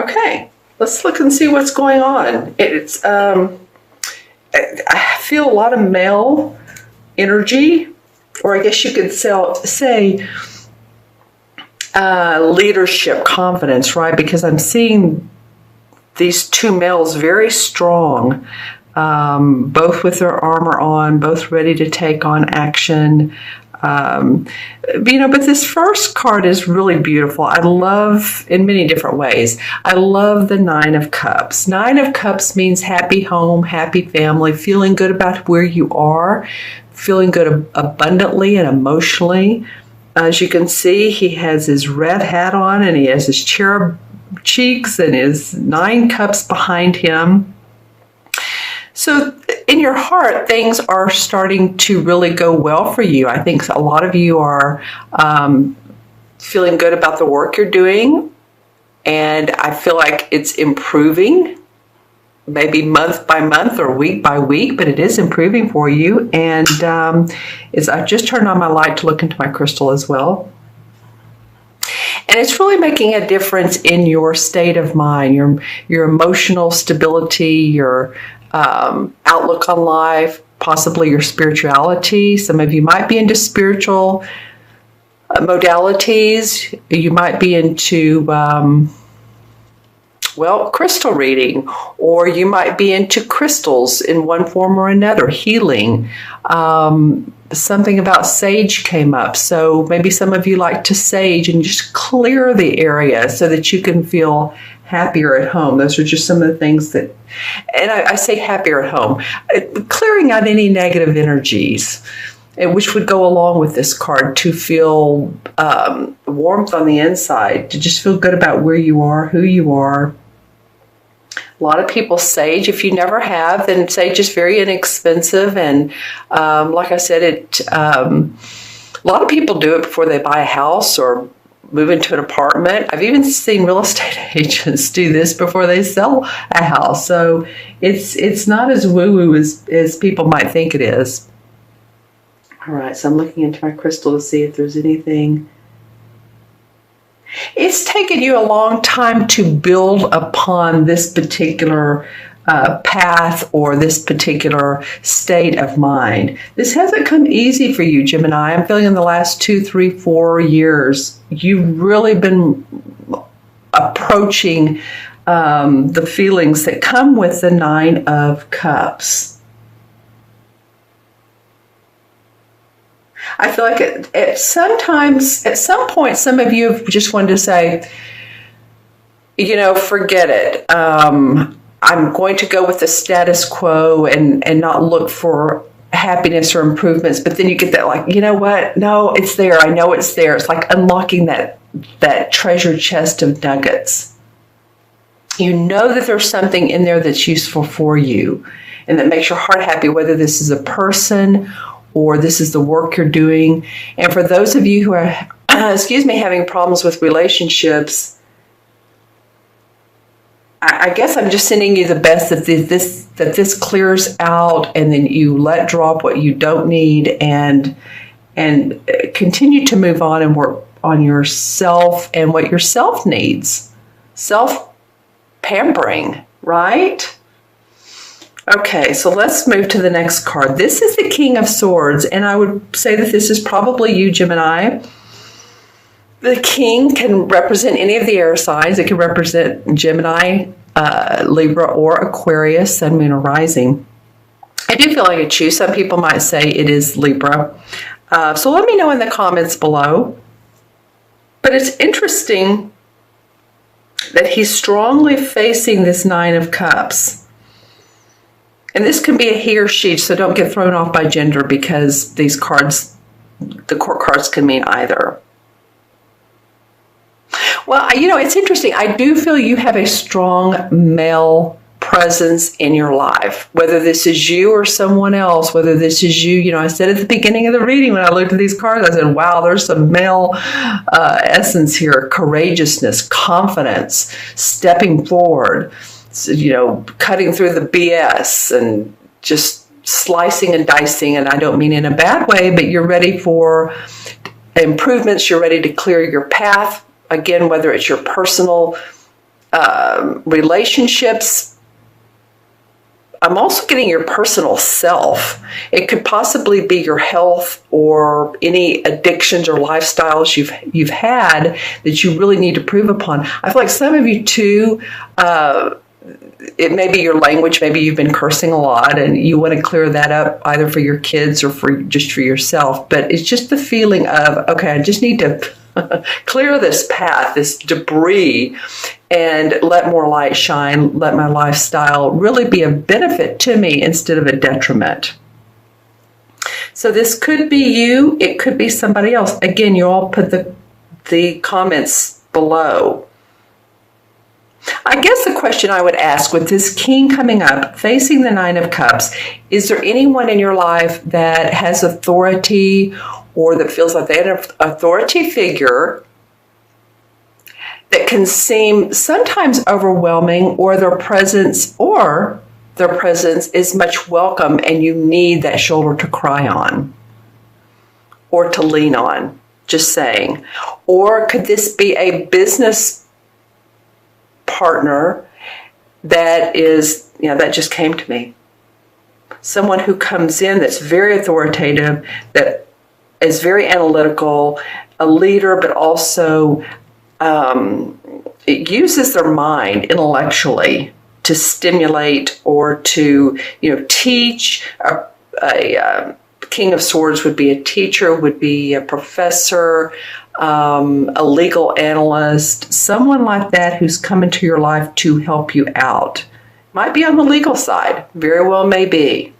Okay, let's look and see what's going on. I feel a lot of male energy, or I guess you could say leadership, confidence, right? Because I'm seeing these two males very strong, both with their armor on, both ready to take on action. But this first card is really beautiful. I love, in many different ways, I love the Nine of Cups. Nine of Cups means happy home, happy family, feeling good about where you are, feeling good abundantly and emotionally. As you can see, he has his red hat on and he has his cherub cheeks and his 9 cups behind him. So in your heart, things are starting to really go well for you. I think a lot of you are feeling good about the work you're doing, and I feel like it's improving, maybe month by month or week by week, but it is improving for you. And I just turned on my light to look into my crystal as well. And it's really making a difference in your state of mind, your emotional stability, your outlook on life, possibly your spirituality. Some of you might be into spiritual modalities. You might be into, crystal reading, or you might be into crystals in one form or another, healing. Something about sage came up. So maybe some of you like to sage and just clear the area so that you can feel happier at home. Those are just some of the things that, and I say happier at home, clearing out any negative energies, which would go along with this card, to feel warmth on the inside, to just feel good about where you are, who you are. A lot of people sage. If you never have, then sage is very inexpensive. And like I said, a lot of people do it before they buy a house or move into an apartment. I've even seen real estate agents do this before they sell a house. So it's not as woo-woo as people might think it is. All right, so I'm looking into my crystal to see if there's anything. It's taken you a long time to build upon this particular path or this particular state of mind. This hasn't come easy for you, Gemini. I'm feeling in the last 2, 3, 4 years, you've really been approaching the feelings that come with the 9 of Cups. I feel like at some point, some of you have just wanted to say, forget it. I'm going to go with the status quo and not look for happiness or improvements. But then you get that, like, you know what? No, it's there. I know it's there. It's like unlocking that treasure chest of nuggets. You know that there's something in there that's useful for you and that makes your heart happy, whether this is a person or this is the work you're doing. And for those of you who are, having problems with relationships, I guess I'm just sending you the best that this clears out, and then you let drop what you don't need and continue to move on and work on yourself and what yourself needs. Self-pampering, right? Okay, so let's move to the next card. This is the King of Swords, and I would say that this is probably you, Gemini. The King can represent any of the air signs. It can represent Gemini, Libra, or Aquarius, Sun, Moon, or Rising. I do feel like I choose. Some people might say it is Libra. So let me know in the comments below. But it's interesting that he's strongly facing this 9 of Cups. And this can be a he or she, so don't get thrown off by gender, because these cards, the court cards, can mean either. Well, it's interesting. I do feel you have a strong male presence in your life, whether this is you or someone else, whether this is you. I said at the beginning of the reading when I looked at these cards, I said, wow, there's some male essence here, courageousness, confidence, stepping forward. Cutting through the BS and just slicing and dicing. And I don't mean in a bad way, but you're ready for improvements. You're ready to clear your path. Again, whether it's your personal relationships. I'm also getting your personal self. It could possibly be your health or any addictions or lifestyles you've had that you really need to prove upon. I feel like some of you too, it may be your language. Maybe you've been cursing a lot and you want to clear that up either for your kids or just for yourself. But it's just the feeling of, okay, I just need to clear this path, this debris, and let more light shine, let my lifestyle really be a benefit to me instead of a detriment. So this could be you, it could be somebody else. Again, you all put the comments below. I guess the question I would ask with this king coming up, facing the Nine of Cups, is there anyone in your life that has authority or that feels like they're an authority figure that can seem sometimes overwhelming, or their presence is much welcome and you need that shoulder to cry on or to lean on, just saying. Or could this be a business partner that is, that just came to me. Someone who comes in that's very authoritative, that is very analytical, a leader, but also it uses their mind intellectually to stimulate or to, teach. A King of Swords would be a teacher, would be a professor, a legal analyst, someone like that who's come into your life to help you out. Might be on the legal side, very well may be.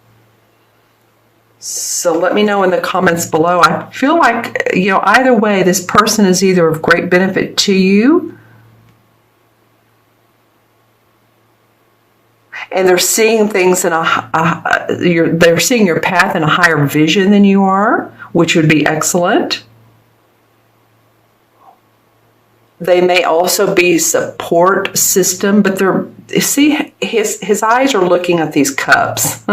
So let me know in the comments below. I feel like, either way, this person is either of great benefit to you, and they're seeing things in they're seeing your path in a higher vision than you are, which would be excellent. They may also be support system, but his eyes are looking at these cups.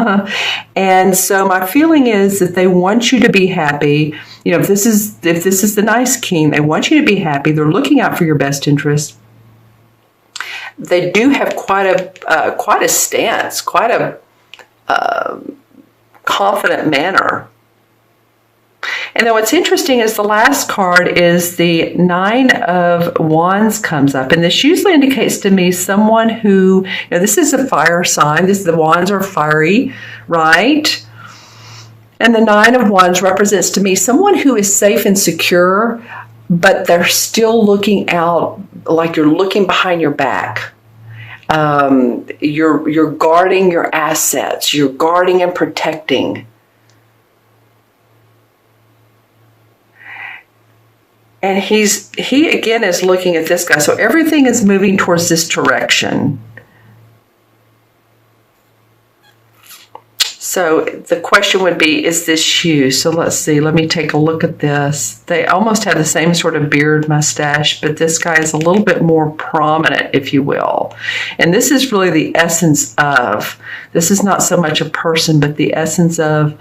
And so my feeling is that they want you to be happy. If this is the nice king, they want you to be happy. They're looking out for your best interest. They do have quite a stance, quite a confident manner. And then what's interesting is the last card is the Nine of Wands comes up. And this usually indicates to me someone who, this is a fire sign. The wands are fiery, right? And the Nine of Wands represents to me someone who is safe and secure, but they're still looking out, like you're looking behind your back. You're guarding your assets. You're guarding and protecting. And he again is looking at this guy. So everything is moving towards this direction. So the question would be, is this you? So let's see. Let me take a look at this. They almost have the same sort of beard, mustache, but this guy is a little bit more prominent, if you will. And this is really the essence of, this is not so much a person, but the essence of,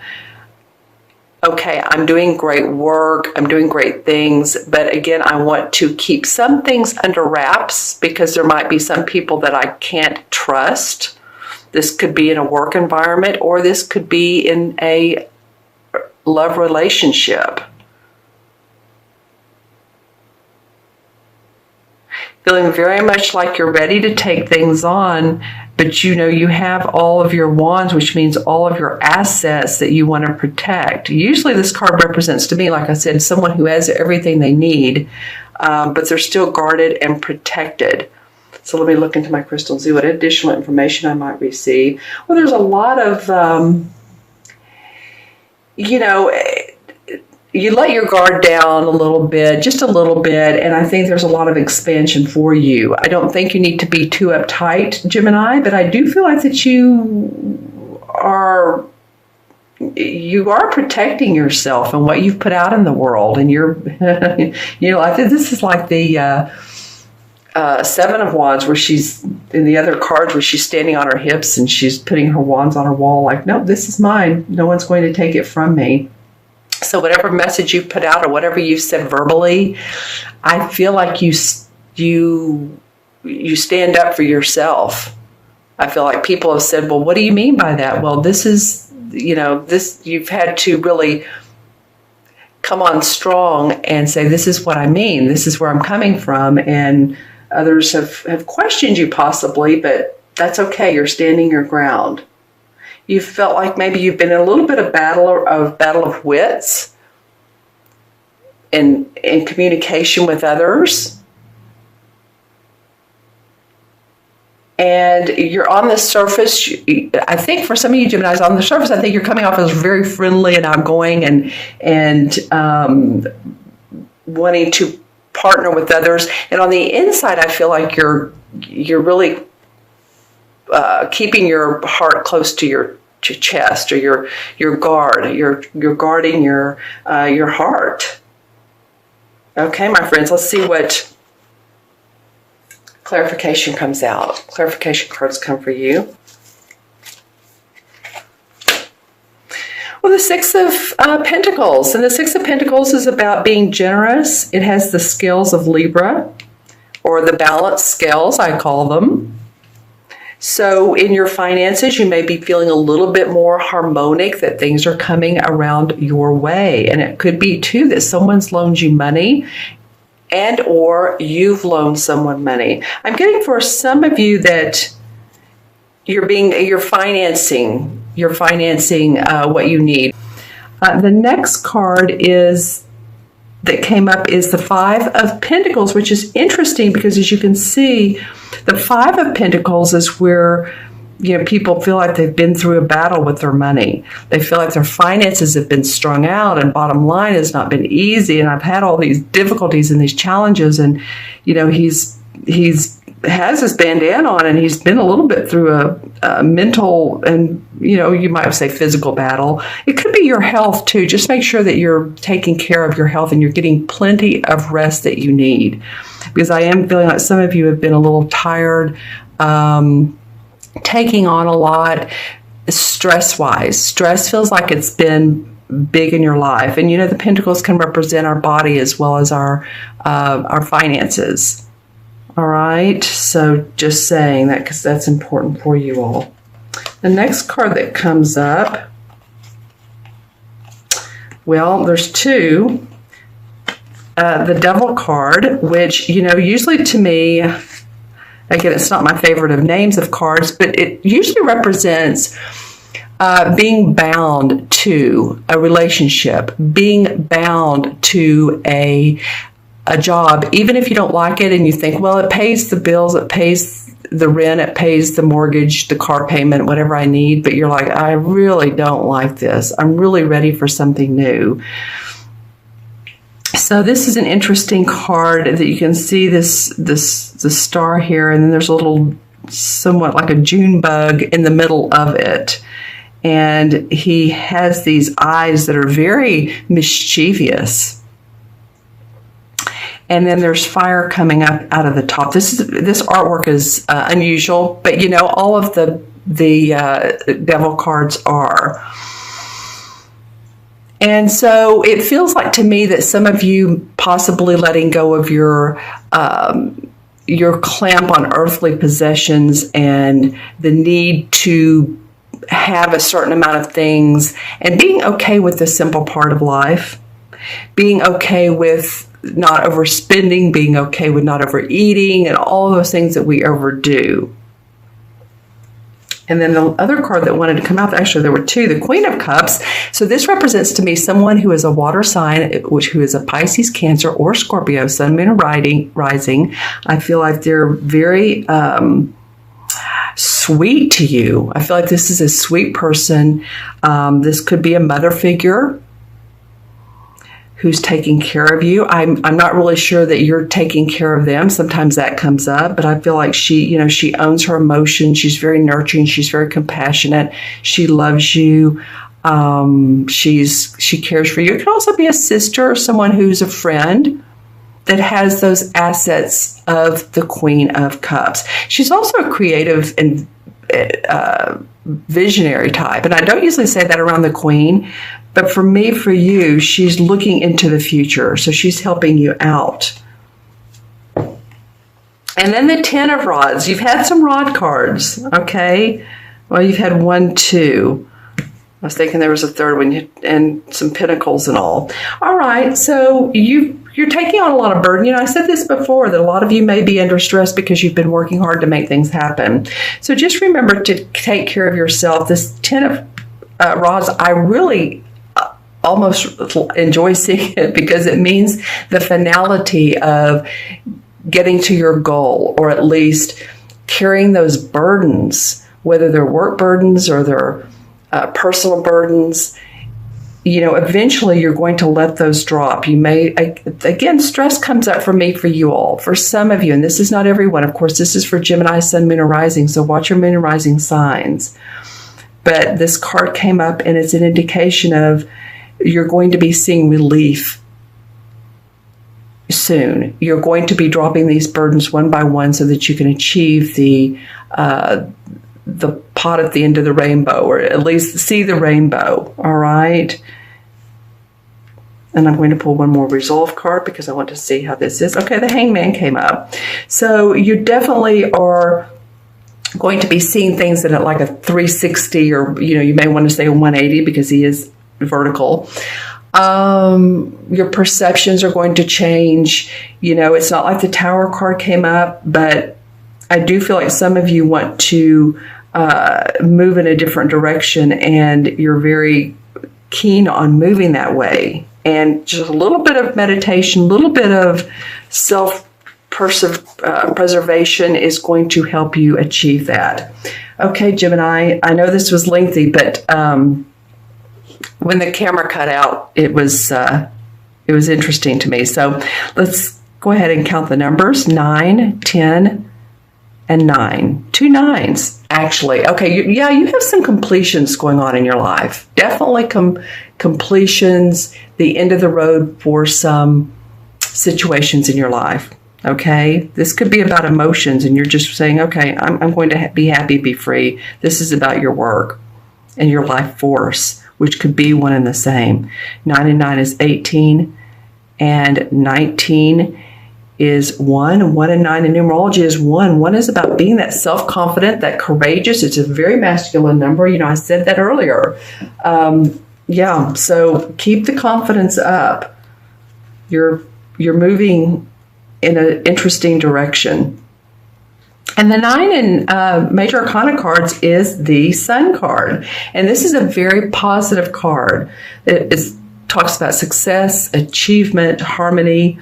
okay, I'm doing great work, I'm doing great things, but again, I want to keep some things under wraps because there might be some people that I can't trust. This could be in a work environment, or this could be in a love relationship. Feeling very much like you're ready to take things on, but you have all of your wands, which means all of your assets that you want to protect. Usually this card represents to me, like I said, someone who has everything they need, but they're still guarded and protected. So let me look into my crystal and see what additional information I might receive. Well, there's a lot of, you let your guard down a little bit, just a little bit, and I think there's a lot of expansion for you. I don't think you need to be too uptight, Gemini, but I do feel like that you are protecting yourself and what you've put out in the world, and you're, I think this is like the Seven of Wands, where she's in the other cards where she's standing on her hips and she's putting her wands on her wall like, no, this is mine. No one's going to take it from me. So whatever message you put out or whatever you've said verbally, I feel like you you stand up for yourself. I feel like people have said, well, what do you mean by that? Well, this is, you've had to really come on strong and say, this is what I mean. This is where I'm coming from. And others have questioned you possibly, but that's okay. You're standing your ground. You felt like maybe you've been in a little bit of battle of wits in communication with others. And you're on the surface, I think for some of you Geminis, on the surface, I think you're coming off as very friendly and outgoing and wanting to partner with others. And on the inside, I feel like you're really keeping your heart close to your chest, or your guard. You're guarding your heart. Okay, my friends, let's see what clarification comes out. Clarification cards come for you. Well, the Six of Pentacles. And the Six of Pentacles is about being generous. It has the scales of Libra, or the balance scales, I call them. So in your finances, you may be feeling a little bit more harmonic, that things are coming around your way. And it could be, too, that someone's loaned you money, and or you've loaned someone money. I'm getting for some of you that you're financing what you need. The next card that came up is the Five of Pentacles, which is interesting because, as you can see, the Five of Pentacles is where people feel like they've been through a battle with their money. They feel like their finances have been strung out, and bottom line has not been easy. And I've had all these difficulties and these challenges, and he's has his bandana on, and he's been a little bit through a mental and you might say physical battle. It could be your health too. Just make sure that you're taking care of your health and you're getting plenty of rest that you need, because I am feeling like some of you have been a little tired. Taking on a lot stress-wise. Stress feels like it's been big in your life. And the Pentacles can represent our body as well as our finances. All right? So just saying that because that's important for you all. The next card that comes up, well, there's two. The Devil card, which, usually to me, again, it's not my favorite of names of cards, but it usually represents being bound to a relationship, being bound to a job, even if you don't like it and you think, well, it pays the bills, it pays the rent, it pays the mortgage, the car payment, whatever I need, but you're like, I really don't like this. I'm really ready for something new. So this is an interesting card that you can see the star here, and then there's a little, somewhat like a June bug in the middle of it. And he has these eyes that are very mischievous. And then there's fire coming up out of the top. This artwork is unusual, but all of the Devil cards are. And so it feels like to me that some of you possibly letting go of your clamp on earthly possessions and the need to have a certain amount of things, and being okay with the simple part of life, being okay with not overspending, being okay with not overeating, and all of those things that we overdo. And then the other card that wanted to come out, actually there were two, the Queen of Cups. So this represents to me someone who is a water sign, who is a Pisces, Cancer, or Scorpio, Sun, Moon, Rising. I feel like they're very sweet to you. I feel like this is a sweet person. This could be a mother figure who's taking care of you. I'm not really sure that you're taking care of them. Sometimes that comes up, but I feel like she owns her emotions. She's very nurturing. She's very compassionate. She loves you. She cares for you. It could also be a sister or someone who's a friend that has those assets of the Queen of Cups. She's also a creative and visionary type. And I don't usually say that around the Queen, but for me, for you, she's looking into the future. So she's helping you out. And then the 10 of rods. You've had some rod cards, okay? Well, you've had 1, 2. I was thinking there was a third one, and some pentacles and all. All right, so you're taking on a lot of burden. You know, I said this before, that a lot of you may be under stress because you've been working hard to make things happen. So just remember to take care of yourself. This 10 of rods, I really almost enjoy seeing it because it means the finality of getting to your goal, or at least carrying those burdens, whether they're work burdens or they're personal burdens. You know, eventually you're going to let those drop. You may, again, stress comes up for me, for you all, for some of you, and this is not everyone. Of course, this is for Gemini, Sun, Moon, and Rising, so watch your Moon and Rising signs. But this card came up, and it's an indication of you're going to be seeing relief soon. You're going to be dropping these burdens one by one so that you can achieve the pot at the end of the rainbow, or at least see the rainbow. All right. And I'm going to pull one more resolve card because I want to see how this is. Okay, the Hangman came up. So you definitely are going to be seeing things at like a 360, or, you know, you may want to say a 180 because he is vertical. Your perceptions are going to change. You know, it's not like the Tower card came up, but I do feel like some of you want to move in a different direction, and you're very keen on moving that way. And just a little bit of meditation, a little bit of self-preservation is going to help you achieve that. Okay, Gemini, I know this was lengthy, but when the camera cut out, it was interesting to me. So let's go ahead and count the numbers. 9, 10, and 9. 2 9s, actually. Okay, you have some completions going on in your life. Definitely completions, the end of the road for some situations in your life. Okay, this could be about emotions, and you're just saying, okay, I'm going to be happy, be free. This is about your work and your life force, which could be one and the same. 9 and 9 is 18, and 19 is 1. 1 and 9 in numerology is 1. 1 is about being that self-confident, that courageous. It's a very masculine number. You know, I said that earlier. Yeah, so keep the confidence up. You're moving in an interesting direction. And the 9 in Major Arcana cards is the Sun card. And this is a very positive card. It talks about success, achievement, harmony.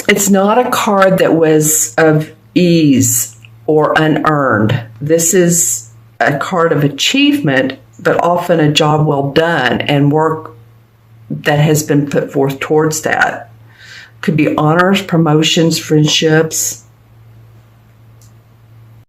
It's not a card that was of ease or unearned. This is a card of achievement, but often a job well done and work that has been put forth towards that. Could be honors, promotions, friendships.